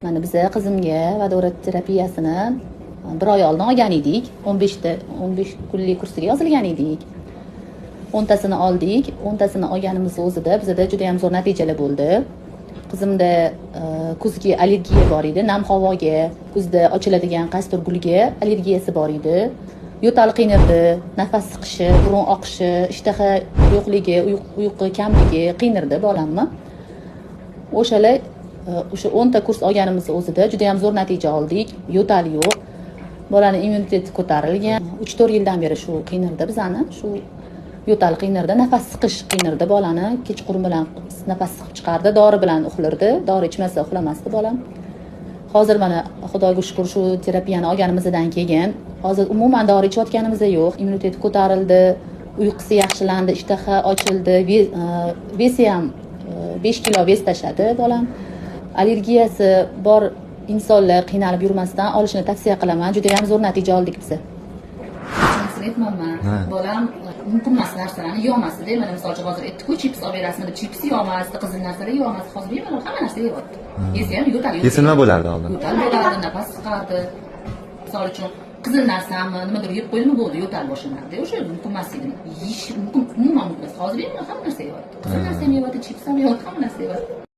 Mana biz qizimga vodorod terapiyasini bir oy oldin olgan edik. 15 kunlik kursiga yozilgan edik. 10tasini oldik. 10tasini olganimiz o'zida bizda juda ham zo'r natijalar bo'ldi. Qizimda kuzgi allergiya bor edi, nam havoga, kuzda ochiladigan qaysidir gulga allergiyasi bor edi. Yo'tal qiynardi, nafas siqishi, burun oqishi, ishtaha yo'qligi, uyqu kamligi qiynardi bolamni. O'shalar o'sha 10 ta kurs olganimiz o'zida juda ham zo'r natija oldik. Yo'tal yo'q. Bolaning immuniteti ko'tarilgan. 3-4 yildan beri shu qiynardi bizani. Shu yo'tal qiynardi, nafas siqish qiynardi bolani. Kechqurun bilan nafas siqib chiqardi, dori bilan uxlardi. Dori ichmasa uxlamasdi bolam. Hozir mana Xudoga shukr shu terapiyani olganimizdan keyin hozir umuman dori ichayotganimizda yo'q. Immuniteti ko'tarildi, uyqusi yaxshilandi, ishtaha ochildi, vesi ham 5 kilo ves tashladi bolam. Allergiyasi bor insonlar qiynalib yurmasdan olishni tavsiya qilaman. Juda ham zo'r natija oldik biz. Aytmayman. Bolam mumkin emas narsalarni yemasdi. Mana misol uchun hozir aytdi-ku, chips olib berasizmi? Chips yemasdi, qizil narsalar yemasdi. Hozir bemalol hamma narsa yeyapti. Yesa ham yo'tal. Yesa nima bo'lardi oldin? Yo'tal bo'lardi, nafas siqardi. Misol uchun qizil narsami, nimadir yeb qo'ydimi bo'ldi, yo'tal boshlanardi. O'sha mumkin emas edi. Yeyish mumkin, umuman mumkin emas. Hozir bemalol hamma narsa yeyapti. Qizil narsa ham yeyapti, chips ham yeyapti, hamma narsa yeyapti.